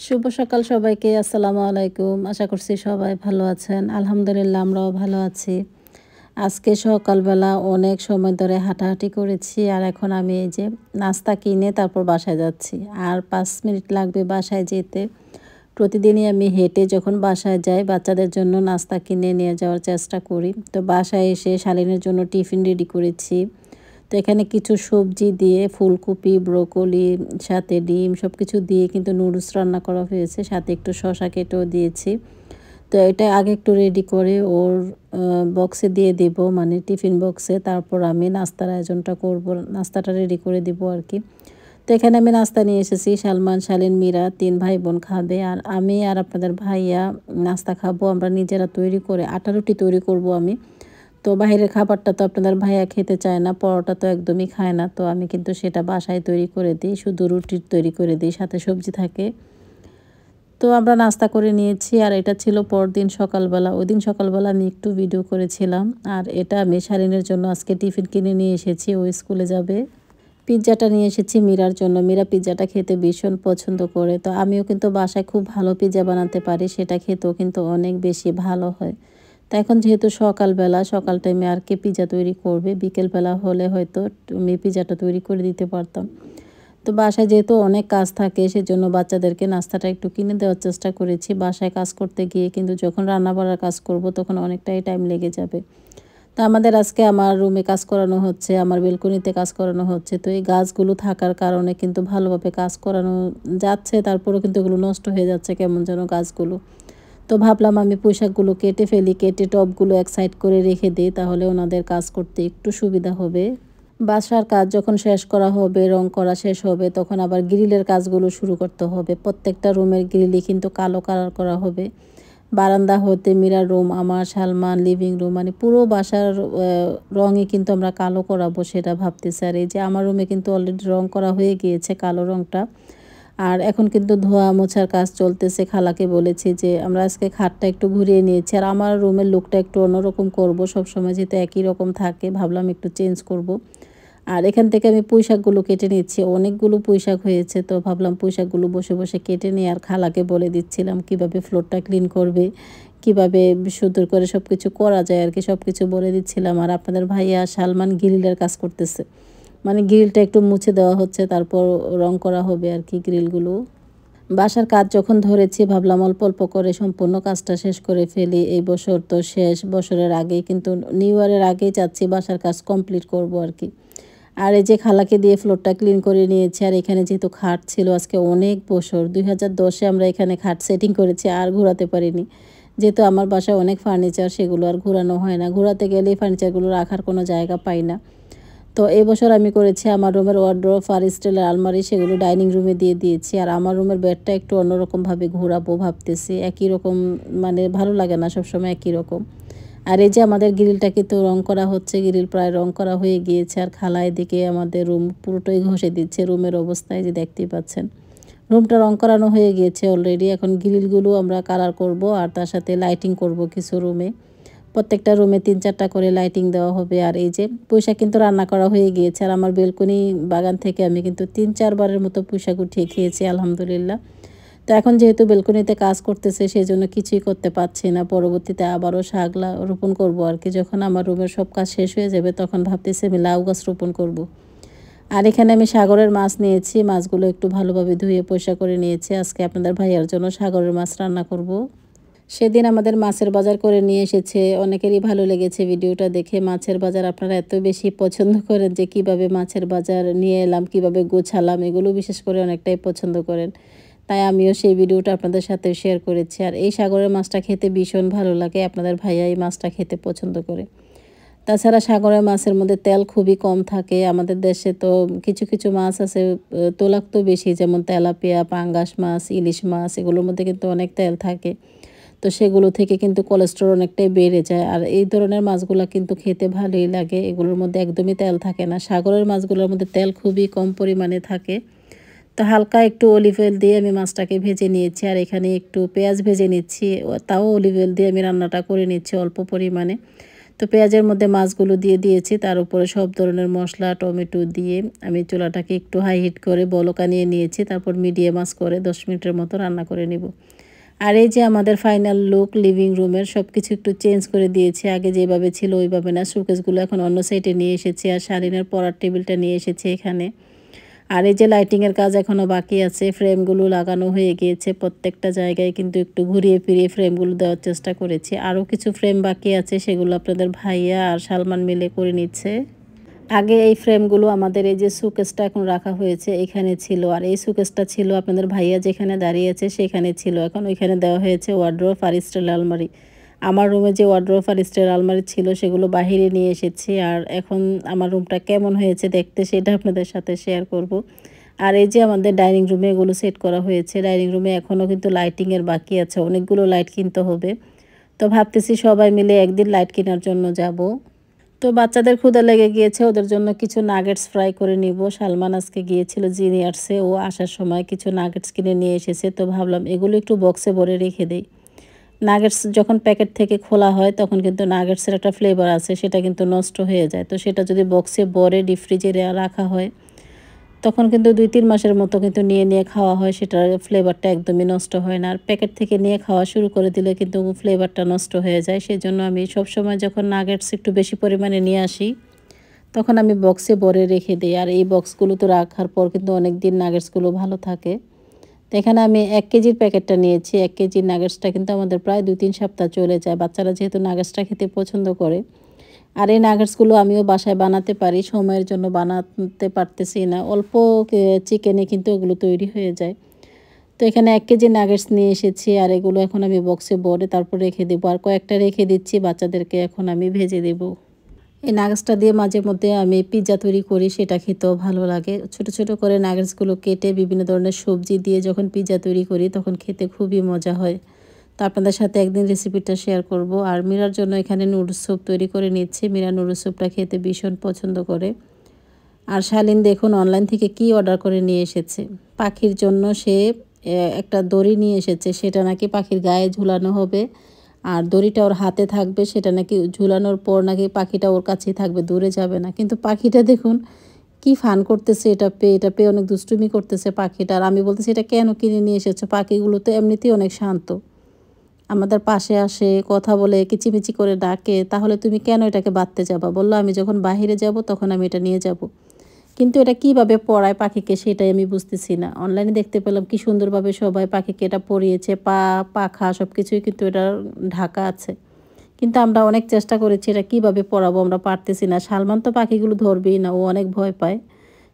শুভ সকাল সবাইকে। আসসালামু আলাইকুম। আশা করছি সবাই ভালো আছেন। আলহামদুলিল্লাহ আমরাও ভালো আছি। আজকে সকালবেলা অনেক সময় ধরে হাঁটাহাঁটি করেছি। আর এখন আমি এই যে নাস্তা কিনে তারপর বাসায় যাচ্ছি। আর ৫ মিনিট লাগবে বাসায় যেতে। প্রতিদিনই আমি হেঁটে যখন বাসায় যাই বাচ্চাদের জন্য নাস্তা কিনে নিয়ে যাওয়ার চেষ্টা করি। তো বাসায় এসে শালীনের জন্য টিফিন রেডি করেছি। তো এখানে কিছু সবজি দিয়ে ফুলকপি, ব্রোকলি, সাথে ডিম সবকিছু দিয়ে কিন্তু নুডলস রান্না করা হয়েছে। সাথে একটু শসা কেটেও দিয়েছি। তো এটা আগে একটু রেডি করে ওর বক্সে দিয়ে দিব, মানে টিফিন বক্সে। তারপর আমি নাস্তার আয়োজনটা করব। নাস্তাটা রেডি করে দিব আরকি। তো এখানে আমি নাস্তা নিয়ে এসেছি। সালমান, শালীন, মীরা ৩ ভাই বোন খাবে। আর আমি আর আপনাদের ভাইয়া নাস্তা খাবো আমরা নিজেরা তৈরি করে। আটা রুটি তৈরি করব আমি। তো বাহিরের খাবারটা তো আপনাদের ভাইয়া খেতে চায় না, পরোটা তো একদমই খায় না। তো আমি কিন্তু সেটা বাসায় তৈরি করে দিই, শুধু রুটি তৈরি করে দিই, সাথে সবজি থাকে। তো আমরা নাস্তা করে নিয়েছি আর এটা ছিল পরদিন সকালবেলা। ওইদিন সকালবেলা আমি একটু ভিডিও করেছিলাম। আর এটা আমি শালীনের জন্য আজকে টিফিন কিনে নিয়ে এসেছি, ও স্কুলে যাবে। পিজ্জাটা নিয়ে এসেছি মীরার জন্য। মীরা পিজ্জাটা খেতে ভীষণ পছন্দ করে। তো আমিও কিন্তু বাসায় খুব ভালো পিজ্জা বানাতে পারি, সেটা খেতেও কিন্তু অনেক বেশি ভালো হয়। তো এখন যেহেতু সকালবেলা, সকাল টাইমে আর কে পিজ্জা তৈরি করবে? বিকেলবেলা হলে হয়তো আমি পিজ্জাটা তৈরি করে দিতে পারতাম। তো বাসায় যেহেতু অনেক কাজ থাকে সেজন্য বাচ্চাদেরকে নাস্তাটা একটু কিনে দেওয়ার চেষ্টা করেছি। বাসায় কাজ করতে গিয়ে কিন্তু যখন রান্না-বাড়ার কাজ করব তখন অনেকটাই টাইম লেগে যাবে। তো আমাদের আজকে আমার রুমে কাজ করানো হচ্ছে, আমার বেলকনিতে কাজ করানো হচ্ছে। তো এই গাছগুলো থাকার কারণে কিন্তু ভালোভাবে কাজ করানো যাচ্ছে, তারপরেও কিন্তু এগুলো নষ্ট হয়ে যাচ্ছে কেমন যেন গাছগুলো। তো ভাবলাম আমি পুঁইশাকগুলো কেটে ফেলি, কেটে টবগুলো এক সাইড করে রেখে দিই, তাহলে ওনাদের কাজ করতে একটু সুবিধা হবে। বাসার কাজ যখন শেষ করা হবে, রং করা শেষ হবে, তখন আবার গ্রিলের কাজগুলো শুরু করতে হবে। প্রত্যেকটা রুমের গ্রিলই কিন্তু কালো কালার করা হবে। বারান্দা হতে মীরার রুম, আমার, সালমান, লিভিং রুম, মানে পুরো বাসার রঙই কিন্তু আমরা কালো করাবো সেটা ভাবতেছি। আর এই যে আমার রুমে কিন্তু অলরেডি রং করা হয়ে গিয়েছে কালো রংটা। আর এখন কিন্তু ধোয়া মোছার কাজ চলতেছে। খালাকে বলেছি যে আমরা আজকে খাটটা একটু ঘুরিয়ে নিয়েছি। আর আমার রুমের লুকটা একটু অন্যরকম করব। সবসময় যেহেতু একই রকম থাকে ভাবলাম একটু চেঞ্জ করব। আর এখান থেকে আমি পুঁইশাকগুলো কেটে নিচ্ছি। অনেকগুলো পুঁইশাক হয়েছে, তো ভাবলাম পুঁইশাকগুলো বসে, বসে কেটে নিই। আর খালাকে বলে দিচ্ছিলাম কিভাবে ফ্লোরটা ক্লিন করবে, কিভাবে সুন্দর করে সবকিছু করা যায় আরকি, সবকিছু বলে দিচ্ছিলাম। আর আপনাদের ভাইয়া সালমান গ্রিলের কাজ করতেছে। মানে গ্রিলটা একটু মুছে দেওয়া হচ্ছে, তারপর রং করা হবে আরকি গ্রিলগুলো। বাসার কাজ যখন ধরেছি ভাবলাম অল্প, অল্প করে সম্পূর্ণ কাজটা শেষ করে ফেলি। এই বছর তো শেষ, বছরের আগেই কিন্তু নিউ ইয়ারের আগেই চাচ্ছি বাসার কাজ কমপ্লিট করব আরকি। আর এই যে খালাকে দিয়ে ফ্লোরটা ক্লিন করে নিয়েছি। আর এখানে যেহেতু খাট ছিল আজকে অনেক বছর, ২০১০-এ আমরা এখানে খাট সেটিং করেছি, আর ঘোরাতে পারিনি। যেহেতু আমার বাসায় অনেক ফার্নিচার, সেগুলো আর ঘোরানো হয় না। ঘোরাতে গেলেই ফার্নিচারগুলো রাখার কোনো জায়গা পাই না। তো এবছর আমি করেছি আমার রুমের ওয়ারড্রোব আর স্টিলের আলমারি, সেগুলো ডাইনিং রুমে দিয়ে দিয়েছি। আর আমার রুমের বেডটা একটু অন্যরকমভাবে ঘোরাবো ভাবতেছি। একই রকম মানে ভালো লাগে না সবসময় একই রকম। আর এই যে আমাদের গ্রিলটা কিন্তু রং করা হচ্ছে, গ্রিল প্রায় রং করা হয়ে গিয়েছে। আর খালা এদিকে আমাদের রুম পুরোটাই ঘষে দিচ্ছে, রুমের অবস্থায় যে দেখতেই পাচ্ছেন। রুমটা রং করানো হয়ে গিয়েছে অলরেডি। এখন গ্রিলগুলো আমরা কালার করব আর তার সাথে লাইটিং করব কিছু রুমে। প্রত্যেকটা রুমে ৩-৪টা করে লাইটিং দেওয়া হবে। আর এই যে পুঁইশাক কিন্তু রান্না করা হয়ে গিয়েছে। আর আমার বেলকনি বাগান থেকে আমি কিন্তু ৩-৪ বারের মতো পুঁইশাক উঠিয়ে খেয়েছি আলহামদুলিল্লাহ। তো এখন যেহেতু বেলকনিতে কাজ করতেছে সেজন্য কিছুই করতে পারছি না। পরবর্তীতে আবারও শাক রোপণ করব আরকি। যখন আমার রুমের সব কাজ শেষ হয়ে যাবে তখন ভাবতেছি আমি লাউ গাছ রোপণ করব। আর এখানে আমি সাগরের মাছ নিয়েছি। মাছগুলো একটু ভালোভাবে ধুয়ে পরিষ্কার করে নিয়েছি। আজকে আপনাদের ভাইয়ার জন্য সাগরের মাছ রান্না করব। সেদিন আমাদের মাছের বাজার করে নিয়ে এসেছে। অনেকেরই ভালো লেগেছে ভিডিওটা দেখে। মাছের বাজার আপনারা এত বেশি পছন্দ করেন যে কিভাবে মাছের বাজার নিয়ে এলাম, কিভাবে গোছালাম, এগুলো বিশেষ করে অনেকটাই পছন্দ করেন। তাই আমিও সেই ভিডিওটা আপনাদের সাথে শেয়ার করেছি। আর এই সাগরের মাছটা খেতে ভীষণ ভালো লাগে। আপনাদের ভাইয়া এই মাছটা খেতে পছন্দ করে। তাছাড়া সাগরের মাছের মধ্যে তেল খুবই কম থাকে। আমাদের দেশে তো কিছু, কিছু মাছ আছে তৈলাক্ত বেশি, যেমন তেলাপিয়া, পাঙ্গাস মাছ, ইলিশ মাছ, এগুলোর মধ্যে কিন্তু অনেক তেল থাকে। তো সেগুলো থেকে কিন্তু কোলেস্টেরল অনেকটাই বেড়ে যায়। আর এই ধরনের মাছগুলা কিন্তু খেতে ভালোই লাগে। এগুলোর মধ্যে একদমই তেল থাকে না। সাগরের মাছগুলোর মধ্যে তেল খুবই কম পরিমাণে থাকে। তো হালকা একটু অলিভ অয়েল দিয়ে আমি মাছটাকে ভেজে নিয়েছি। আর এখানে একটু পেঁয়াজ ভেজে নিচ্ছি। তাও অলিভ অয়েল দিয়ে আমি রান্নাটা করে নিচ্ছি অল্প পরিমাণে। তো তো পেঁয়াজের মধ্যে মাছগুলো দিয়ে দিয়েছি, তার উপরে সব ধরনের মশলা টমেটো দিয়ে আমি চুলাটাকে একটু হাই হিট করে বলকা নিয়ে নিয়েছি। তারপর মিডিয়াম আঁচ করে 10 মিনিটের মতো রান্না করে নেব। আর এই যে আমাদের ফাইনাল লুক লিভিং রুমের সব কিছু একটু চেঞ্জ করে দিয়েছি। আগে যেভাবে ছিল ওইভাবে না, শোকেসগুলো এখন অন্য সাইডে নিয়ে এসেছি আর শালীনের পড়ার টেবিলটা নিয়ে এসেছি এখানে। আর এই যে লাইটিংয়ের কাজ এখনও বাকি আছে, ফ্রেমগুলো লাগানো হয়ে গিয়েছে প্রত্যেকটা জায়গায়, কিন্তু একটু ঘুরিয়ে ফিরিয়ে ফ্রেমগুলো দেওয়ার চেষ্টা করেছি। আরও কিছু ফ্রেম বাকি আছে, সেগুলো আপনাদের ভাইয়া আর সালমান মিলে করে নিচ্ছে। আগে এই ফ্রেমগুলো আমাদের এই যে শোকেসটা এখন রাখা হয়েছে এখানে ছিল, আর এই শোকেসটা ছিল আপনাদের ভাইয়া যেখানে দাঁড়িয়েছে সেখানে ছিল। এখন ওইখানে দেওয়া হয়েছে ওয়ার্ড্রোব আর স্টিল আলমারি। আমার রুমে যে ওয়ার্ড্রোব আর স্টিল আলমারি ছিল সেগুলো বাহিরে নিয়ে এসেছি, আর এখন আমার রুমটা কেমন হয়েছে দেখতে সেটা আপনাদের সাথে শেয়ার করব। আর এই যে আমাদের ডাইনিং রুমে এগুলো সেট করা হয়েছে। ডাইনিং রুমে এখনও কিন্তু লাইটিংয়ের বাকি আছে, অনেকগুলো লাইট কিনতে হবে। তো ভাবতেছি সবাই মিলে একদিন লাইট কেনার জন্য যাব। তো বাচ্চাদের ক্ষুধা লেগে গিয়েছে, ওদের জন্য কিছু নাগেটস ফ্রাই করে নিব। সালমান আজকে গিয়েছিল জিনিয়ার্সে, ও আসার সময় কিছু নাগেটস কিনে নিয়ে এসেছে। তো ভাবলাম এগুলো একটু বক্সে ভরে রেখে দেই। নাগেটস যখন প্যাকেট থেকে খোলা হয় তখন কিন্তু নাগেটসের একটা ফ্লেভার আছে, সেটা কিন্তু নষ্ট হয়ে যায়। তো সেটা যদি বক্সে ভরে ডিপ ফ্রিজে রাখা হয় তখন কিন্তু 2-3 মাসের মতো কিন্তু নিয়ে খাওয়া হয়, সেটার ফ্লেভারটা একদমই নষ্ট হয় না। আর প্যাকেট থেকে নিয়ে খাওয়া শুরু করে দিলে কিন্তু ফ্লেভারটা নষ্ট হয়ে যায়। সেজন্য আমি সবসময় যখন নাগেটস একটু বেশি পরিমাণে নিয়ে আসি তখন আমি বক্সে ভরে রেখে দিই। আর এই বক্সগুলো তো রাখার পর কিন্তু অনেক দিন নাগেটসগুলো ভালো থাকে। তো এখানে আমি 1 কেজির প্যাকেটটা নিয়েছি। 1 কেজির নাগেটসটা কিন্তু আমাদের প্রায় 2-3 সপ্তাহ চলে যায়। বাচ্চারা যেহেতু নাগেটসটা খেতে পছন্দ করে। আর এই নাগেটসগুলো আমিও বাসায় বানাতে পারি, সময়ের জন্য বানাতে পারতেছি না। অল্প চিকেনে কিন্তু এগুলো তৈরি হয়ে যায়। তো এখানে 1 কেজি নাগেটস নিয়ে এসেছি, আর এগুলো এখন আমি বক্সে ভরে তারপর রেখে দেবো। আর কয়েকটা রেখে দিচ্ছি, বাচ্চাদেরকে এখন আমি ভেজে দেবো। এই নাগেটসটা দিয়ে মাঝে মধ্যে আমি পিৎজা তৈরি করি, সেটা খেতেও ভালো লাগে। ছোট ছোট করে নাগেটসগুলো কেটে বিভিন্ন ধরনের সবজি দিয়ে যখন পিৎজা তৈরি করি তখন খেতে খুবই মজা হয়। তো আপনাদের সাথে একদিন রেসিপিটা শেয়ার করব। আর মীরার জন্য এখানে নুডলস স্যুপ তৈরি করে নিচ্ছি। মীরা নুডলস স্যুপটা খেতে ভীষণ পছন্দ করে। আর শালীন দেখুন অনলাইন থেকে কি অর্ডার করে নিয়ে এসেছে। পাখির জন্য সে একটা দড়ি নিয়ে এসেছে, সেটা নাকি পাখির গায়ে ঝুলানো হবে। আর দড়িটা ওর হাতে থাকবে, সেটা নাকি ঝুলানোর পর নাকি পাখিটা ওর কাছেই থাকবে, দূরে যাবে না। কিন্তু পাখিটা দেখুন কি ফান করতেছে, এটা পেয়ে অনেক দুষ্টুমি করতেছে পাখিটা। আর আমি বলতেছি এটা কেন কিনে নিয়ে এসেছো? পাখিগুলো তো এমনিতেই অনেক শান্ত, আমাদের পাশে আসে, কথা বলে, কিচিমিচি করে ডাকে, তাহলে তুমি কেন এটাকে বাঁধতে যাবা? বললো আমি যখন বাহিরে যাব তখন আমি এটা নিয়ে যাব। কিন্তু এটা কিভাবে পরায় পাখিকে সেটাই আমি বুঝতেছি না। অনলাইনে দেখতে পেলাম কি সুন্দরভাবে সবাই পাখিকে এটা পরিয়েছে, পাখা সব কিছুই কিন্তু এটা ঢাকা আছে। কিন্তু আমরা অনেক চেষ্টা করেছি এটা কিভাবে পরাবো, আমরা পারতেছি না। সালমান তো পাখিগুলো ধরবেই না, ও অনেক ভয় পায়,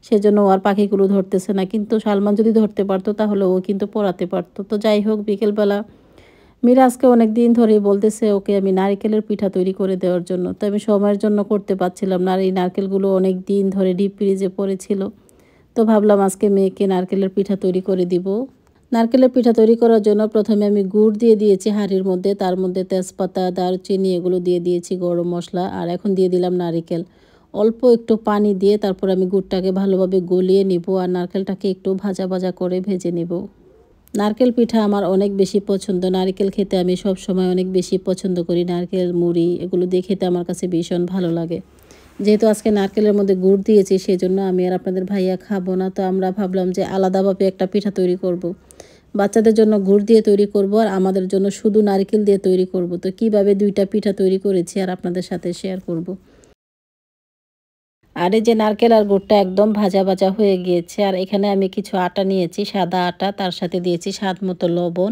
সেজন্য ও আর পাখিগুলো ধরতেছে না। কিন্তু সালমান যদি ধরতে পারতো তাহলে ও কিন্তু পরাতে পারতো। তো যাই হোক, বিকেলবেলা মীরা আজকে অনেক দিন ধরেই বলতেছে ওকে আমি নারিকেলের পিঠা তৈরি করে দেওয়ার জন্য। তো আমি সময়ের জন্য করতে পারছিলাম না, আর এই নারকেলগুলো অনেক দিন ধরে ডিপ ফ্রিজে পড়েছিল। তো ভাবলাম আজকে মেয়েকে নারকেলের পিঠা তৈরি করে দিব। নারকেলের পিঠা তৈরি করার জন্য প্রথমে আমি গুড় দিয়ে দিয়েছি হাঁড়ির মধ্যে, তার মধ্যে তেজপাতা, দারচিনি এগুলো দিয়ে দিয়েছি, গরম মশলা, আর এখন দিয়ে দিলাম নারিকেল। অল্প একটু পানি দিয়ে তারপর আমি গুড়টাকে ভালোভাবে গলিয়ে নিব, আর নারকেলটাকে একটু ভাজা ভাজা করে ভেজে নিব। নারকেল পিঠা আমার অনেক বেশি পছন্দ। নারকেল খেতে আমি সব সময় অনেক বেশি পছন্দ করি। নারকেল, মুড়ি এগুলো দিয়ে খেতে আমার কাছে ভীষণ ভালো লাগে। যেহেতু আজকে নারকেলের মধ্যে গুড় দিয়েছি সেজন্য আমি আর আপনাদের ভাইয়া খাবো না। তো আমরা ভাবলাম যে আলাদাভাবে একটা পিঠা তৈরি করব। বাচ্চাদের জন্য গুড় দিয়ে তৈরি করব, আর আমাদের জন্য শুধু নারকেল দিয়ে তৈরি করব। তো কিভাবে 2টা পিঠা তৈরি করেছি আর আপনাদের সাথে শেয়ার করব। আর এই যে নারকেল আর গুড়টা একদম ভাজা ভাজা হয়ে গিয়েছে, আর এখানে আমি কিছু আটা নিয়েছি, সাদা আটা, তার সাথে দিয়েছি স্বাদ মতো লবণ।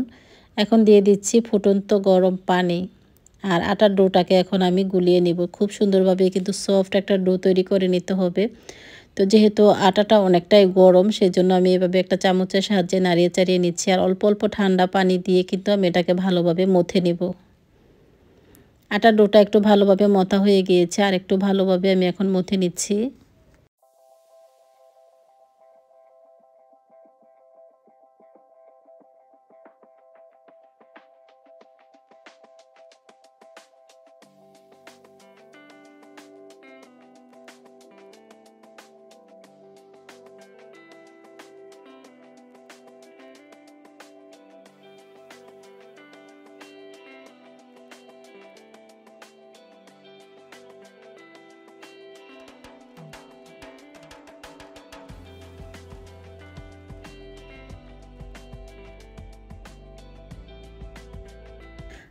এখন দিয়ে দিচ্ছি ফুটন্ত গরম পানি। আর আটার ডোটাকে এখন আমি গুলিয়ে নিব। খুব সুন্দরভাবে কিন্তু সফট একটা ডো তৈরি করে নিতে হবে। তো যেহেতু আটাটা অনেকটাই গরম সেজন্য আমি এভাবে একটা চামচের সাহায্যে নাড়িয়ে চাড়িয়ে নিচ্ছি, আর অল্প অল্প ঠান্ডা পানি দিয়ে কিন্তু আমি এটাকে ভালোভাবে মথে নিব। আটার ডোটা একটু ভালোভাবে মথা হয়ে গিয়েছে, আর একটু ভালোভাবে আমি এখন মথে নিচ্ছি।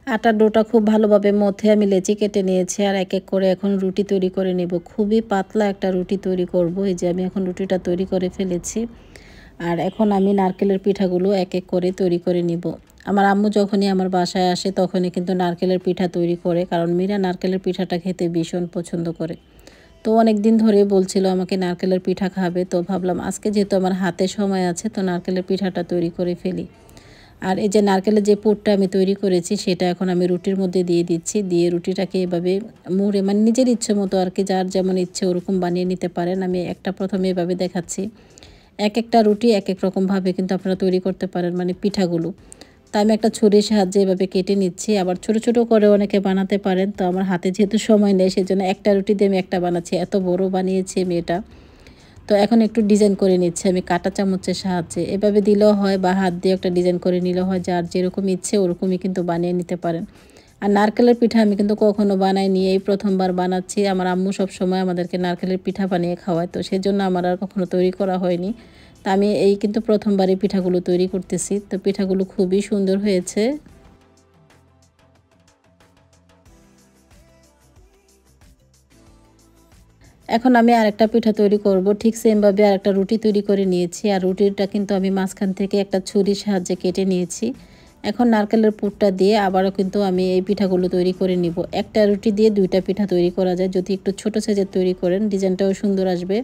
আটার ডোটা খুব ভালোভাবে মথে আমি লেচি কেটে নিয়েছি আর এক এক করে এখন রুটি তৈরি করে নেব। খুবই পাতলা একটা রুটি তৈরি করব। এই যে আমি এখন রুটিটা তৈরি করে ফেলেছি। আর এখন আমি নারকেলের পিঠাগুলো এক এক করে তৈরি করে নিব। আমার আম্মু যখনই আমার বাসায় আসে তখনই কিন্তু নারকেলের পিঠা তৈরি করে, কারণ মীরা নারকেলের পিঠাটা খেতে ভীষণ পছন্দ করে। তো অনেক দিন ধরে বলছিল আমাকে নারকেলের পিঠা খাবে, তো ভাবলাম আজকে যেহেতু আমার হাতে সময় আছে তো নারকেলের পিঠাটা তৈরি করে ফেলি। আর এই যে নারকেলের যে পুরটা আমি তৈরি করেছি সেটা এখন আমি রুটির মধ্যে দিয়ে দিচ্ছি। দিয়ে রুটিটাকে এভাবে মুড়ে, মানে নিজের ইচ্ছে মতো আর কি, যার যেমন ইচ্ছে ওরকম বানিয়ে নিতে পারেন। আমি একটা প্রথমে এভাবে দেখাচ্ছি। এক একটা রুটি এক এক রকমভাবে কিন্তু আপনারা তৈরি করতে পারেন, মানে পিঠাগুলো। তা আমি একটা ছুরির সাহায্যে এভাবে কেটে নিচ্ছি। আবার ছোট ছোট করে অনেকে বানাতে পারেন, তো আমার হাতে যেহেতু সময় নেই সেজন্য একটা রুটি দিয়ে আমি একটা বানাচ্ছি। এত বড় বানিয়েছি আমি এটা। তো এখন একটু ডিজাইন করে নিচ্ছি আমি কাঁটা চামচের সাহায্যে। এভাবে দিলেও হয় বা হাত দিয়ে একটা ডিজাইন করে নিলেও হয়, যার যেরকম ইচ্ছে ওরকমই কিন্তু বানিয়ে নিতে পারেন। আর নারকেলের পিঠা আমি কিন্তু কখনো বানাইনি, এই প্রথমবার বানাচ্ছি। আমার আম্মু সবসময় আমাদেরকে নারকেলের পিঠা বানিয়ে খাওয়ায়, তো সেজন্য আমার আর কখনো তৈরি করা হয়নি। তা আমি এই কিন্তু প্রথমবারই পিঠাগুলো তৈরি করতেছি। তো পিঠাগুলো খুবই সুন্দর হয়েছে। এখন আমি আরেকটা পিঠা তৈরি করব। ঠিক সেমভাবে আরেকটা রুটি তৈরি করে নিয়েছি। আর রুটিটা কিন্তু আমি মাঝখান থেকে একটা ছুরির সাহায্যে কেটে নিয়েছি। এখন নারকেলের পুরটা দিয়ে আবারও কিন্তু আমি এই পিঠাগুলো তৈরি করে নিব। একটা রুটি দিয়ে দুইটা পিঠা তৈরি করা যায়। যদি একটু ছোট সাইজের তৈরি করেন ডিজাইনটাও সুন্দর আসবে।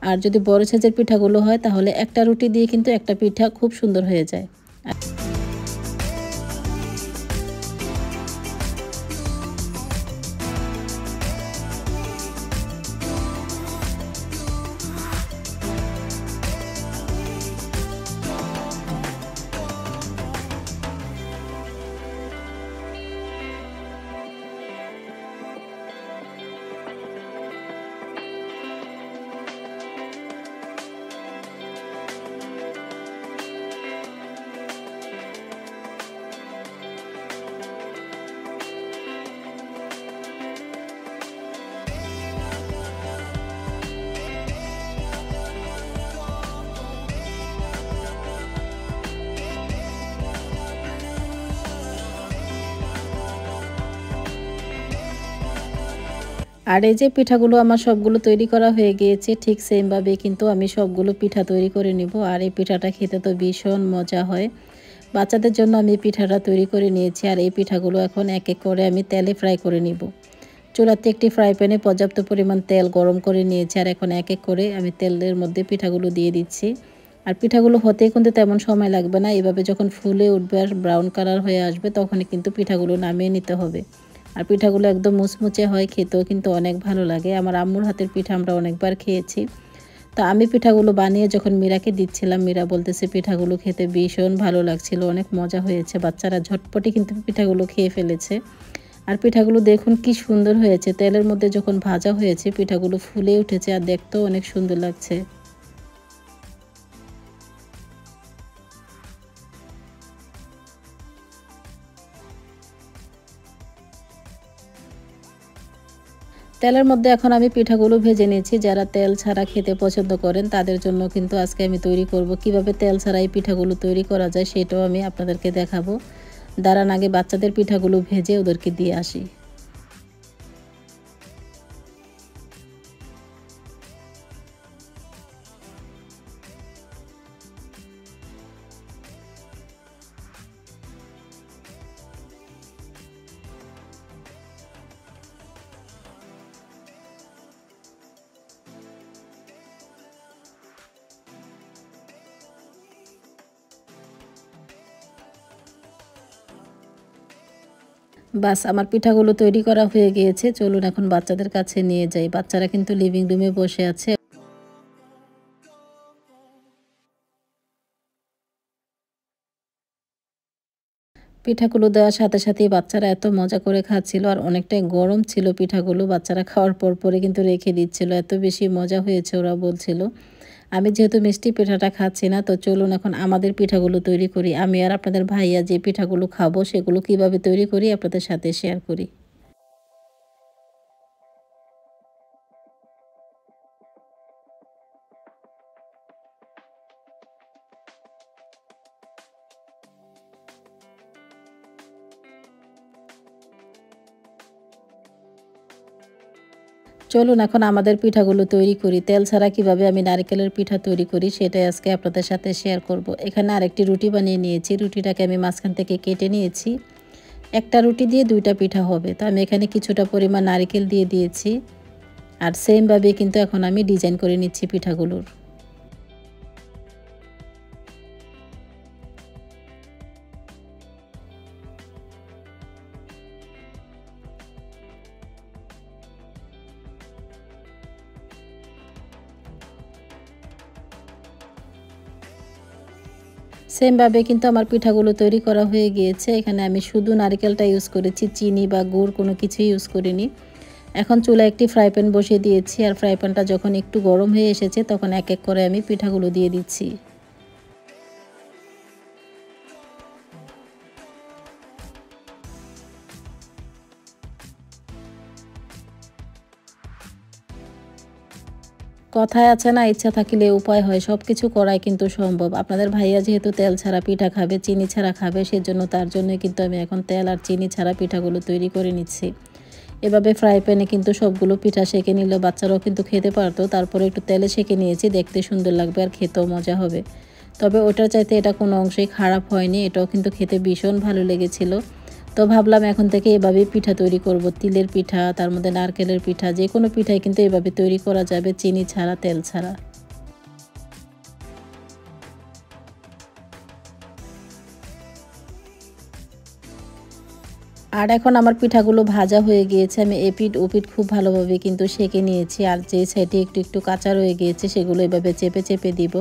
আর যদি বড় সাইজের পিঠাগুলো হয় তাহলে একটা রুটি দিয়ে কিন্তু একটা পিঠা খুব সুন্দর হয়ে যায়। আর এই যে পিঠাগুলো আমার সবগুলো তৈরি করা হয়ে গিয়েছে, ঠিক সেমভাবে কিন্তু আমি সবগুলো পিঠা তৈরি করে নিব। আর এই পিঠাটা খেতে তো ভীষণ মজা হয়। বাচ্চাদের জন্য আমি পিঠাটা তৈরি করে নিয়েছি। আর এই পিঠাগুলো এখন এক এক করে আমি তেলে ফ্রাই করে নিব। চুলাতে একটি ফ্রাই প্যানে পর্যাপ্ত পরিমাণ তেল গরম করে নিয়েছি। আর এখন এক এক করে আমি তেলের মধ্যে পিঠাগুলো দিয়ে দিচ্ছি। আর পিঠাগুলো হতেই কিন্তু তেমন সময় লাগবে না। এভাবে যখন ফুলে উঠবে আর ব্রাউন কালার হয়ে আসবে তখনই কিন্তু পিঠাগুলো নামিয়ে নিতে হবে। আর পিঠাগুলো একদম মুচমুচে হয়, খেতেও কিন্তু অনেক ভালো লাগে। আমার আম্মুর হাতের পিঠা আমরা অনেকবার খেয়েছি। তো আমি পিঠাগুলো বানিয়ে যখন মীরাকে দিচ্ছিলাম, মীরা বলতেছে পিঠাগুলো খেতে ভীষণ ভালো লাগছিল, অনেক মজা হয়েছে। বাচ্চারা ঝটপটে কিন্তু পিঠাগুলো খেয়ে ফেলেছে। আর পিঠাগুলো দেখুন কি সুন্দর হয়েছে। তেলের মধ্যে যখন ভাজা হয়েছে পিঠাগুলো ফুলে উঠেছে আর দেখতেও অনেক সুন্দর লাগছে। তেলের মধ্যে এখন আমি পিঠাগুলো ভেজে নিয়েছি। যারা তেল ছাড়া খেতে পছন্দ করেন তাদের জন্য কিন্তু আজকে আমি তৈরি করব। কিভাবে তেল ছাড়া এই পিঠাগুলো তৈরি করা যায় সেটাও আমি আপনাদেরকে দেখাবো। দাঁড়ান আগে বাচ্চাদের পিঠাগুলো ভেজে ওদেরকে দিয়ে আসি। বাস আমার পিঠাগুলো তৈরি করা হয়ে গিয়েছে। চলুন এখন বাচ্চাদের কাছে নিয়ে যাই। বাচ্চারা কিন্তু লিভিং রুমে বসে আছে। পিঠাগুলো দেওয়ার সাথে সাথেই বাচ্চারা এত মজা করে খাচ্ছিল। আর অনেকটাই গরম ছিল পিঠাগুলো। বাচ্চারা খাওয়ার পর পরে কিন্তু রেখে দিচ্ছিল। এত বেশি মজা হয়েছে ওরা বলছিল। আমি যেহেতু মিষ্টি পিঠাটা খাচ্ছি না, তো চলুন এখন আমাদের পিঠাগুলো তৈরি করি। আমি আর আপনাদের ভাইয়া যে পিঠাগুলো খাবো সেগুলো কিভাবে তৈরি করি আপনাদের সাথে শেয়ার করি। চলুন এখন আমাদের পিঠাগুলো তৈরি করি। তেল ছাড়া কিভাবে আমি নারকেলের পিঠা তৈরি করি সেটাই আজকে আপনাদের সাথে শেয়ার করব। এখানে আরেকটি রুটি বানিয়ে নিয়েছি। রুটিটাকে আমি মাঝখান থেকে কেটে নিয়েছি। একটা রুটি দিয়ে 2টা পিঠা হবে। তো আমি এখানে কিছুটা পরিমাণ নারকেল দিয়ে দিয়েছি। আর সেমভাবে কিন্তু এখন আমি ডিজাইন করে নিচ্ছি পিঠাগুলোর। সেমভাবে কিন্তু আমার পিঠাগুলো তৈরি করা হয়ে গিয়েছে। এখানে আমি শুধু নারকেলটা ইউজ করেছি, চিনি বা গুড় কোনো কিছুই ইউজ করিনি। এখন চুলায় একটি ফ্রাই প্যান বসিয়ে দিয়েছি আর ফ্রাই প্যানটা যখন একটু গরম হয়ে এসেছে তখন এক এক করে আমি পিঠাগুলো দিয়ে দিচ্ছি। কথায় আছে না, ইচ্ছা থাকিলে উপায় হয়, সব কিছু করাই কিন্তু সম্ভব। আপনাদের ভাইয়া যেহেতু তেল ছাড়া পিঠা খাবে, চিনি ছাড়া খাবে, সেজন্য তার জন্যই কিন্তু আমি এখন তেল আর চিনি ছাড়া পিঠাগুলো তৈরি করে নিচ্ছি। এভাবে ফ্রাই প্যানে কিন্তু সবগুলো পিঠা সেঁকে নিলে বাচ্চারাও কিন্তু খেতে পারতো। তারপরে একটু তেলে সেঁকে নিয়েছি, দেখতে সুন্দর লাগবে আর খেতেও মজা হবে। তবে ওটার চাইতে এটা কোনো অংশেই খারাপ হয়নি, এটাও কিন্তু খেতে ভীষণ ভালো লেগেছিল। তো ভাবলাম এখন থেকে এভাবেই পিঠা তৈরি করব। তিলের পিঠা, তার মধ্যে নারকেলের পিঠা, যে কোনো পিঠাই কিন্তু এভাবে তৈরি করা যাবে, চিনি ছাড়া, তেল ছাড়া। আর এখন আমার পিঠাগুলো ভাজা হয়ে গিয়েছে। আমি এপিঠ ওপিঠ খুব ভালোভাবে কিন্তু সেঁকে নিয়েছি। আর যে সাইডে একটু একটু কাঁচা রয়ে গিয়েছে সেগুলো এভাবে চেপে চেপে দিব।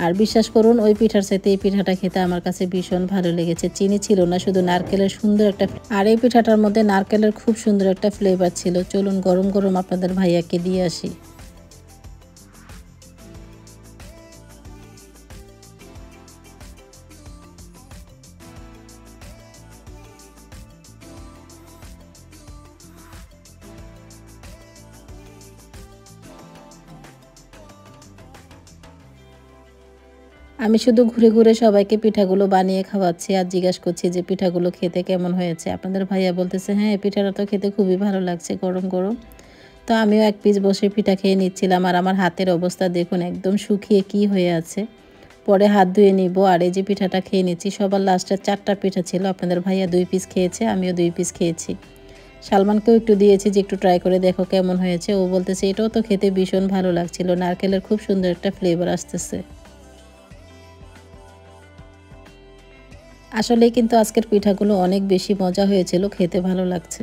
আর বিশ্বাস করুন, ওই পিঠার সাথে এই পিঠাটা খেতে আমার কাছে ভীষণ ভালো লেগেছে। চিনি ছিল না, শুধু নারকেলের সুন্দর একটা, আর এই পিঠাটার মধ্যে নারকেলের খুব সুন্দর একটা ফ্লেভার ছিল। চলুন গরম গরম আপনাদের ভাইয়াকে দিয়ে আসি। আমি শুধু ঘুরে ঘুরে সবাইকে পিঠাগুলো বানিয়ে খাওয়াচ্ছি আর জিজ্ঞাসা করছি যে পিঠাগুলো খেতে কেমন হয়েছে। আপনাদের ভাইয়া বলতেছে, হ্যাঁ এই পিঠাটা তো খেতে খুবই ভালো লাগছে, গরম গরম। তো আমিও এক পিস বসে পিঠা খেয়ে নিচ্ছিলাম। আর আমার হাতের অবস্থা দেখুন, একদম শুকিয়ে কি হয়ে আছে। পরে হাত ধুয়ে নিব। আর এই যে পিঠাটা খেয়ে নিচ্ছি, সবার লাস্টে 4টা পিঠা ছিল। আপনাদের ভাইয়া 2 পিস খেয়েছে, আমিও 2 পিস খেয়েছি। সালমানকেও একটু দিয়েছি যে একটু ট্রাই করে দেখো কেমন হয়েছে। ও বলতেছে এটাও তো খেতে ভীষণ ভালো লাগছিল, নারকেলের খুব সুন্দর একটা ফ্লেভার আসতেছে। আসলেই কিন্তু আজকের পিঠাগুলো অনেক বেশি মজা হয়েছিল, খেতে ভালো লাগছে।